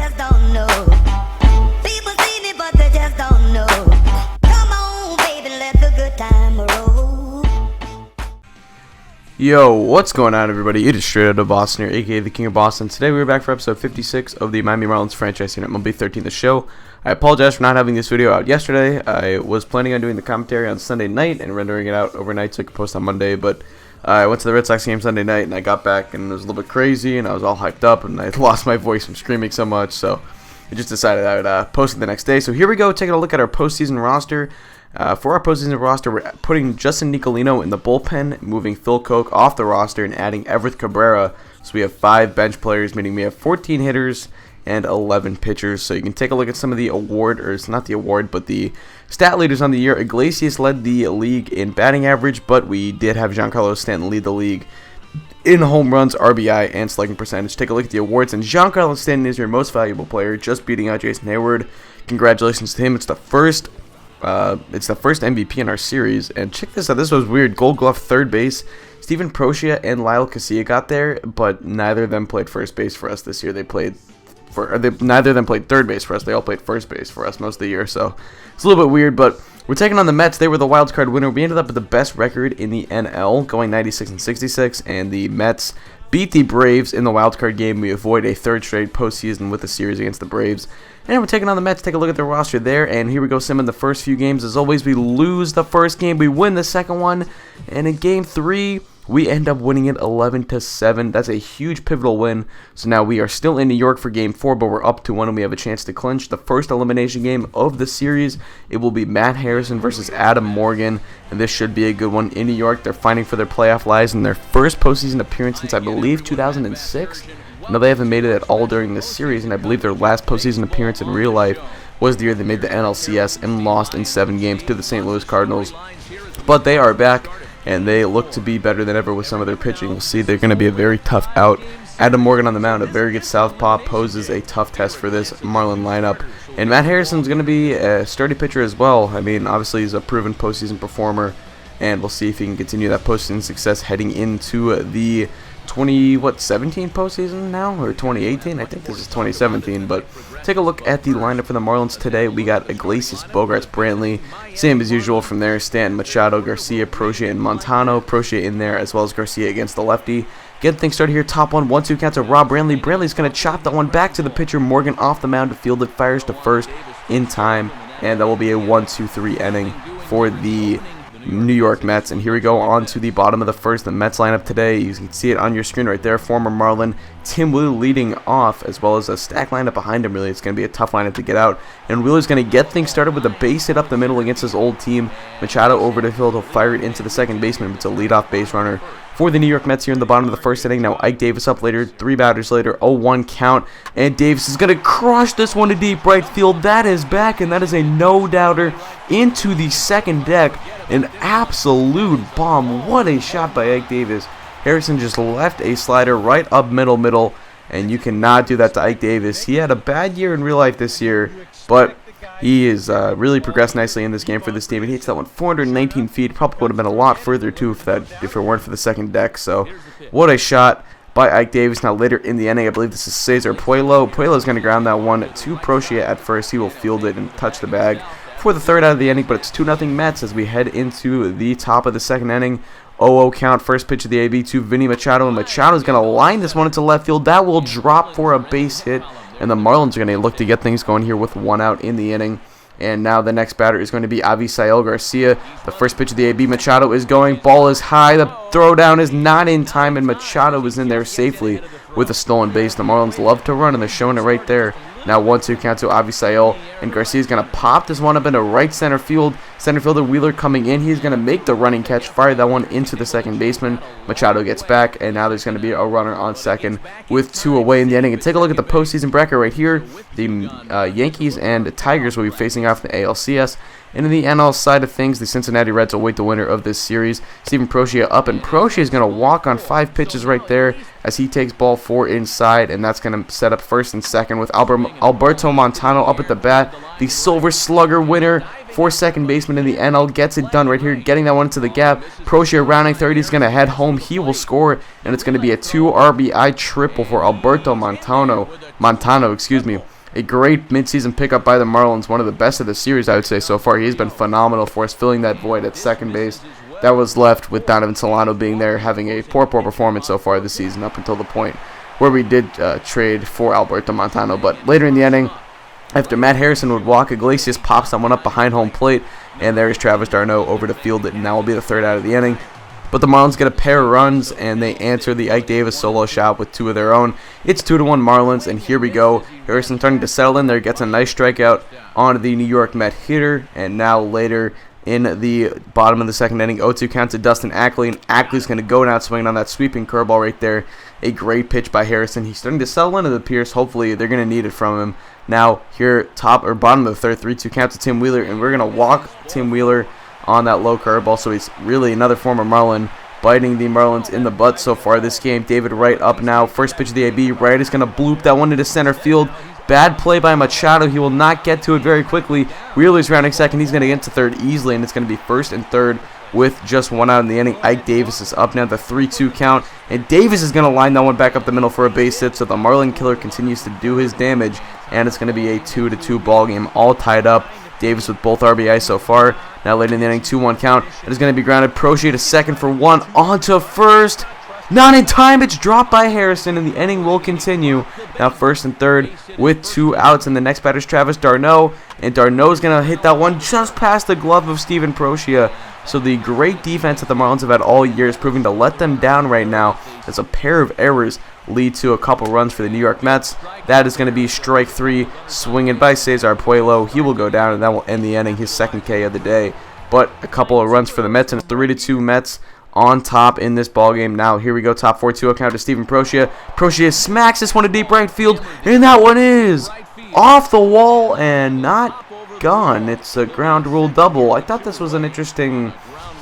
just don't know. People see me, but they just don't know. Come on, baby, let the good time roll. Yo, what's going on, everybody? It is Straight Out of Boston here, aka the King of Boston. Today we're back for episode 56 of the Miami Marlins franchise unit, MLB 13, the show. I apologize for not having this video out yesterday. I was planning on doing the commentary on Sunday night and rendering it out overnight so I could post on Monday, but I went to the Red Sox game Sunday night and I got back and it was a little bit crazy and I was all hyped up and I lost my voice from screaming so much, so I just decided I would post it the next day. So here we go, taking a look at our postseason roster. For our postseason roster, we're putting Justin Nicolino in the bullpen, moving Phil Koch off the roster, and adding Everett Cabrera. So we have 5 bench players, meaning we have 14 hitters and 11 pitchers. So you can take a look at some of the award, or it's not the award, but the stat leaders on the year. Iglesias led the league in batting average, but we did have Giancarlo Stanton lead the league in home runs, RBI, and slugging percentage. Take a look at the awards, and Giancarlo Stanton is your most valuable player, just beating out Jason Hayward. Congratulations to him. It's the first MVP in our series, and check this out. This was weird. Gold Glove third base. Steven Proccia and Lyle Casilla got there, but neither of them played first base for us this year. Neither of them played third base for us. They all played first base for us most of the year, so it's a little bit weird, but we're taking on the Mets. They were the wild card winner. We ended up with the best record in the NL, going 96-66, and the Mets beat the Braves in the wild card game. We avoid a third straight postseason with the series against the Braves. And we're taking on the Mets. Take a look at the roster there. And here we go, Sim, in the first few games. As always, we lose the first game. We win the second one. And in game 3, we end up winning it 11-7. That's a huge pivotal win. So now we are still in New York for game 4, but we're up to 1 and we have a chance to clinch the first elimination game of the series. It will be Matt Harrison versus Adam Morgan. And this should be a good one in New York. They're fighting for their playoff lives in their first postseason appearance since, I believe, 2006. No, they haven't made it at all during this series, and I believe their last postseason appearance in real life was the year they made the NLCS and lost in 7 games to the St. Louis Cardinals. But they are back, and they look to be better than ever with some of their pitching. We'll see. They're going to be a very tough out. Adam Morgan on the mound, a very good southpaw, poses a tough test for this Marlin lineup. And Matt Harrison's going to be a sturdy pitcher as well. I mean, obviously he's a proven postseason performer, and we'll see if he can continue that postseason success heading into the 2017 postseason now, or 2018? I think this is 2017, but take a look at the lineup for the Marlins today. We got Iglesias, Bogarts, Brantley, same as usual from there, Stanton, Machado, Garcia, Proccia, and Montano. Proccia in there as well as Garcia against the lefty. Get things started here, top 1-1-2 count to Rob Brantley. Brantley's going to chop that one back to the pitcher. Morgan off the mound to field it, fires to first in time, and that will be a 1-2-3 inning for the New York Mets. And here we go on to the bottom of the first. The Mets lineup today, you can see it on your screen right there. Former Marlin Tim Wheeler leading off, as well as a stack lineup behind him. Really, it's going to be a tough lineup to get out, and Wheeler's going to get things started with a base hit up the middle against his old team. Machado over to field, he'll fire it into the second baseman. It's a leadoff base runner for the New York Mets here in the bottom of the first inning. Now Ike Davis up later, 3 batters later, 0-1 count, and Davis is going to crush this one to deep right field. That is back, and that is a no-doubter into the second deck. An absolute bomb. What a shot by Ike Davis. Harrison just left a slider right up middle, and you cannot do that to Ike Davis. He had a bad year in real life this year, but he is really progressed nicely in this game for this team. He hits that one 419 feet. Probably would have been a lot further too if it weren't for the second deck. So what a shot by Ike Davis. Now later in the inning, I believe this is Cesar Puello. Puello's going to ground that one to Proccia at first. He will field it and touch the bag for the third out of the inning, but it's 2-0 Mets as we head into the top of the second inning. 0-0 count, first pitch of the AB to Vinny Machado, and Machado's going to line this one into left field. That will drop for a base hit, and the Marlins are going to look to get things going here with 1 out in the inning. And now the next batter is going to be Avisail Garcia. The first pitch of the AB, Machado is going, ball is high, the throw down is not in time, and Machado is in there safely with a stolen base. The Marlins love to run, and they're showing it right there. Now 1-2 count to Avisail, and Garcia's going to pop this one up into right center field. Center fielder Wheeler coming in. He's going to make the running catch, fire that one into the second baseman. Machado gets back, and now there's going to be a runner on second with 2 away in the inning. And take a look at the postseason bracket right here. The Yankees and Tigers will be facing off the ALCS. And in the NL side of things, the Cincinnati Reds await the winner of this series. Steven Proccia up, and Proccia is going to walk on 5 pitches right there as he takes ball 4 inside, and that's going to set up first and second with Alberto Montano up at the bat. The Silver Slugger winner for second baseman in the NL gets it done right here, getting that one into the gap. Proccia rounding third, he's going to head home. He will score, and it's going to be a 2 RBI triple for Alberto Montano. a great midseason pickup by the Marlins, one of the best of the series, I would say, so far. He's been phenomenal for us, filling that void at second base that was left with Donovan Solano being there, having a poor performance so far this season up until the point where we did trade for Alberto Montano. But later in the inning, after Matt Harrison would walk, Iglesias pops someone up behind home plate, and there's Travis d'Arnaud over to field it, and that will be the third out of the inning. But the Marlins get a pair of runs, and they answer the Ike Davis solo shot with two of their own. It's 2-1 Marlins, and here we go. Harrison starting to settle in there, gets a nice strikeout on the New York Met hitter, and now later in the bottom of the second inning, 0-2 count to Dustin Ackley, and Ackley's going to go down swinging on that sweeping curveball right there. A great pitch by Harrison. He's starting to settle into the Pierce. Hopefully, they're going to need it from him. Now, here, top or bottom of the third, 3-2 count to Tim Wheeler, and we're going to walk Tim Wheeler on that low curveball, so he's really another former Marlin, biting the Marlins in the butt so far this game. David Wright up now. First pitch of the AB. Wright is going to bloop that one into center field. Bad play by Machado. He will not get to it very quickly. Wheeler's rounding second. He's going to get to third easily, and it's going to be first and third with just one out in the inning. Ike Davis is up now, the 3-2 count, and Davis is going to line that one back up the middle for a base hit, so the Marlin killer continues to do his damage, and it's going to be a 2-2 ball game, all tied up. Davis with both RBI so far. Now late in the inning, 2-1 count. It is going to be grounded. Prochet to second for one. On to first. Not in time. It's dropped by Harrison, and the inning will continue. Now first and third with 2 outs, and the next batter is Travis d'Arnaud, and d'Arnaud is going to hit that one just past the glove of Steven Prochet. So the great defense that the Marlins have had all year is proving to let them down right now, as a pair of errors lead to a couple runs for the New York Mets. That is going to be strike 3, swinging by Cesar Puello. He will go down, and that will end the inning, his second K of the day. But a couple of runs for the Mets, and 3-2 Mets on top in this ballgame. Now here we go, top 4-2 count to Steven Prochet. Prochet smacks this one to deep right field, and that one is off the wall and not gone. It's a ground rule double. I thought this was an interesting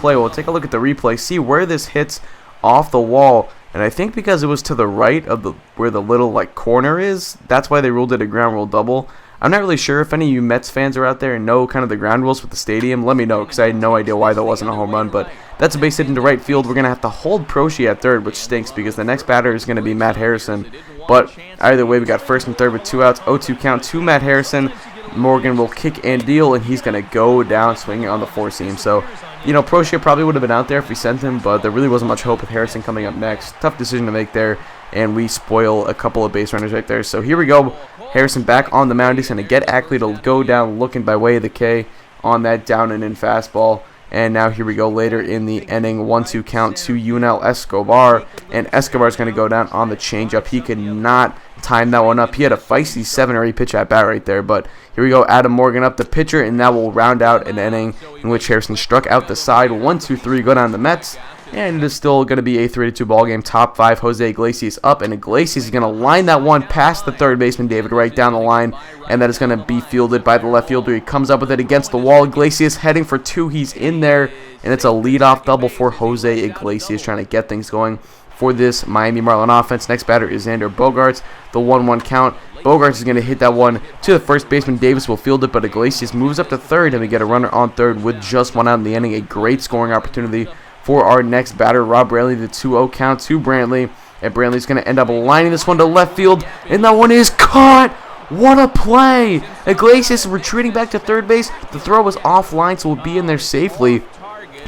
play. We'll take a look at the replay, see where this hits off the wall. And I think because it was to the right of the where the little corner is, that's why they ruled it a ground rule double. I'm not really sure if any of you Mets fans are out there and know kind of the ground rules with the stadium. Let me know, because I had no idea why that wasn't a home run. But that's a base hit into right field. We're going to have to hold Prochet at third, which stinks because the next batter is going to be Matt Harrison. But either way, we got first and third with 2 outs. 0-2 count to Matt Harrison. Morgan will kick and deal, and he's going to go down swinging on the 4-seam. So, Prochet probably would have been out there if we sent him, but there really wasn't much hope with Harrison coming up next. Tough decision to make there, and we spoil a couple of base runners right there. So here we go. Harrison back on the mound. He's going to get Ackley to go down looking by way of the K on that down and in fastball. And now here we go later in the inning, 1-2 count to Yunel Escobar, and Escobar's going to go down on the changeup. He could not time that one up. He had a feisty 7 or 8 pitch at bat right there, but here we go. Adam Morgan up the pitcher, and that will round out an inning in which Harrison struck out the side. 1-2-3 go down the Mets, and it is still going to be a 3-2 ball game. Top 5, Jose Iglesias up, and Iglesias is going to line that one past the third baseman David Wright down the line, and that is going to be fielded by the left fielder. He comes up with it against the wall. Iglesias heading for 2. He's in there, and it's a leadoff double for Jose Iglesias, trying to get things going for this Miami Marlin offense. Next batter is Xander Bogaerts. The 1-1 count. Bogaerts is going to hit that one to the first baseman. Davis will field it, but Iglesias moves up to third, and we get a runner on third with just 1 out in the inning. A great scoring opportunity for our next batter, Rob Brantley. The 2-0 count to Brantley, and Brantley's going to end up lining this one to left field, and that one is caught. What a play! Iglesias retreating back to third base. The throw was offline, so will be in there safely.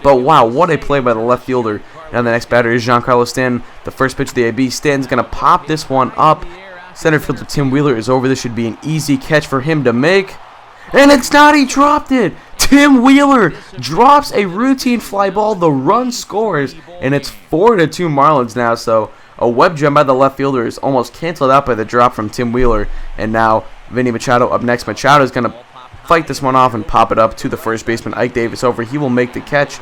But wow, what a play by the left fielder. Now the next batter is Giancarlo Stanton. The first pitch of the AB. Stanton's going to pop this one up. Center fielder Tim Wheeler is over. This should be an easy catch for him to make. And it's not. He dropped it. Tim Wheeler drops a routine fly ball. The run scores, and it's 4-2 Marlins now. So a web gem by the left fielder is almost canceled out by the drop from Tim Wheeler. And now Vinny Machado up next. Machado is going to fight this one off and pop it up to the first baseman Ike Davis over. He will make the catch,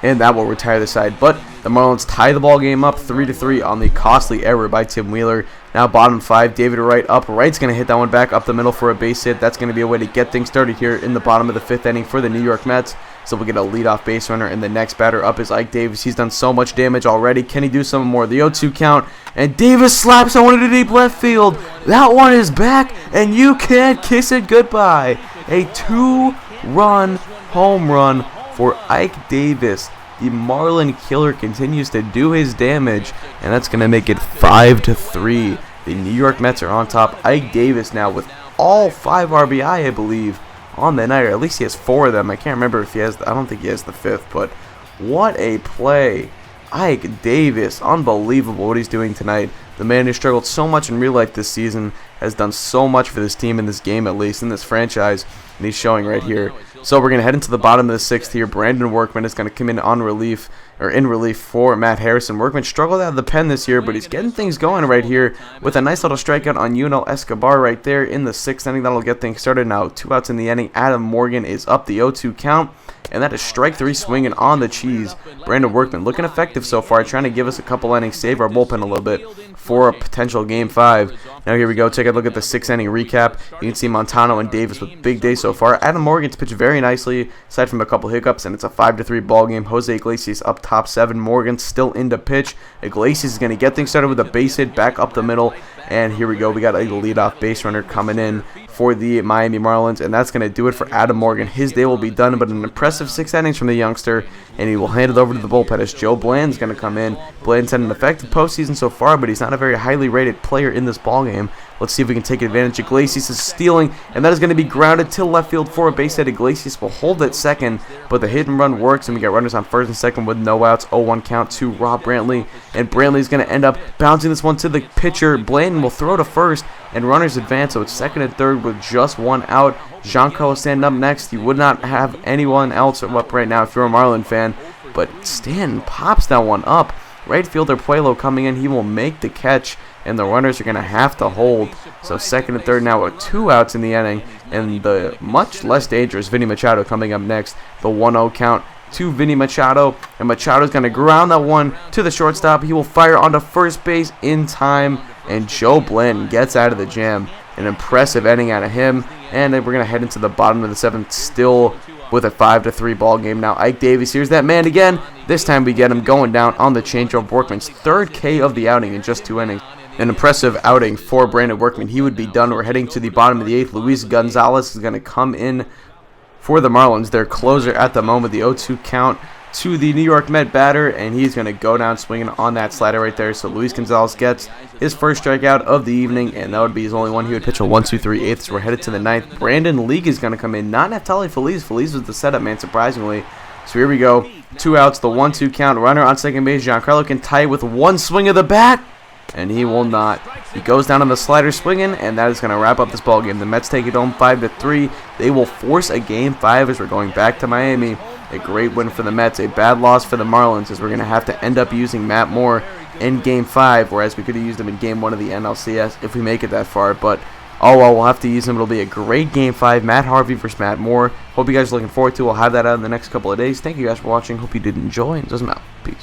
and that will retire the side. But the Marlins tie the ball game up 3-3 on the costly error by Tim Wheeler. Now bottom 5, David Wright up. Wright's going to hit that one back up the middle for a base hit. That's going to be a way to get things started here in the bottom of the 5th inning for the New York Mets. So we'll get a leadoff base runner, and the next batter up is Ike Davis. He's done so much damage already. Can he do some more? The 0-2 count, and Davis slaps that one into deep left field. That one is back, and you can't kiss it goodbye. A 2-run home run for Ike Davis. The Marlin killer continues to do his damage, and that's going to make it 5-3. The New York Mets are on top. Ike Davis now with all 5 RBI, I believe, on the night, or at least he has 4 of them. I can't remember if he has, I don't think he has the 5th, but what a play. Ike Davis, unbelievable what he's doing tonight. The man who struggled so much in real life this season has done so much for this team in this game, at least in this franchise, and he's showing right here. So we're going to head into the bottom of the 6th here. Brandon Workman is going to come in on relief, or in relief for Matt Harrison. Workman struggled out of the pen this year, but he's getting things going right here with a nice little strikeout on Yunel Escobar right there in the 6th inning. That'll get things started now. 2 outs in the inning. Adam Morgan is up the 0-2 count. And that is strike 3 swinging on the cheese. Brandon Workman looking effective so far, trying to give us a couple innings, save our bullpen a little bit for a potential Game 5. Now here we go. Take a look at the 6th inning recap. You can see Montano and Davis with big days so far. Adam Morgan's pitched very nicely, aside from a couple hiccups, and it's a 5-3 ball game. Jose Iglesias up top 7. Morgan still in to pitch. Iglesias is going to get things started with a base hit back up the middle. And here we go. We got a leadoff base runner coming in for the Miami Marlins, and that's going to do it for Adam Morgan. His day will be done, but an impressive 6 innings from the youngster, and he will hand it over to the bullpen as Joe Bland's going to come in. Bland's had an effective postseason so far, but he's not a very highly rated player in this ballgame. Let's see if we can take advantage. Iglesias is stealing, and that is going to be grounded to left field for a base hit. Iglesias will hold at second, but the hit and run works, and we get runners on first and second with no outs. 0-1 count to Rob Brantley, and Brantley's going to end up bouncing this one to the pitcher. Blandon will throw to first, and runners advance, so it's second and third with just 1 out. Gianco is standing up next. He would not have anyone else up right now if you're a Marlin fan, but Stanton pops that one up. Right fielder Puelo coming in. He will make the catch, and the runners are going to have to hold. So second and third now with 2 outs in the inning, and the much less dangerous Vinny Machado coming up next. The 1-0 count to Vinny Machado, and Machado's going to ground that one to the shortstop. He will fire onto first base in time, and Joe Blandon gets out of the jam. An impressive inning out of him, and then we're going to head into the bottom of the 7th, still with a 5-3 ball game. Now Ike Davis, here's that man again. This time we get him going down on the changeup. Workman's 3rd K of the outing in just 2 innings. An impressive outing for Brandon Workman. He would be done. We're heading to the bottom of the 8th. Luis Gonzalez is going to come in for the Marlins. Their closer at the moment, the 0-2 count to the New York Met batter, and he's going to go down swinging on that slider right there. So Luis Gonzalez gets his first strikeout of the evening, and that would be his only one. He would pitch a 1-2-3-8. So we're headed to the 9th. Brandon League is going to come in, not Neftali Feliz. Feliz was the setup man, surprisingly. So here we go. 2 outs, the 1-2 count. Runner on second base. Giancarlo can tie it with 1 swing of the bat, and he will not. He goes down on the slider swinging, and that is going to wrap up this ball game. The Mets take it home 5-3. They will force a Game 5 as we're going back to Miami. A great win for the Mets, a bad loss for the Marlins, as we're going to have to end up using Matt Moore in Game 5, whereas we could have used him in Game 1 of the NLCS if we make it that far. But, oh well, we'll have to use him. It'll be a great Game 5. Matt Harvey versus Matt Moore. Hope you guys are looking forward to it. We'll have that out in the next couple of days. Thank you guys for watching. Hope you did enjoy, and it doesn't matter. Peace.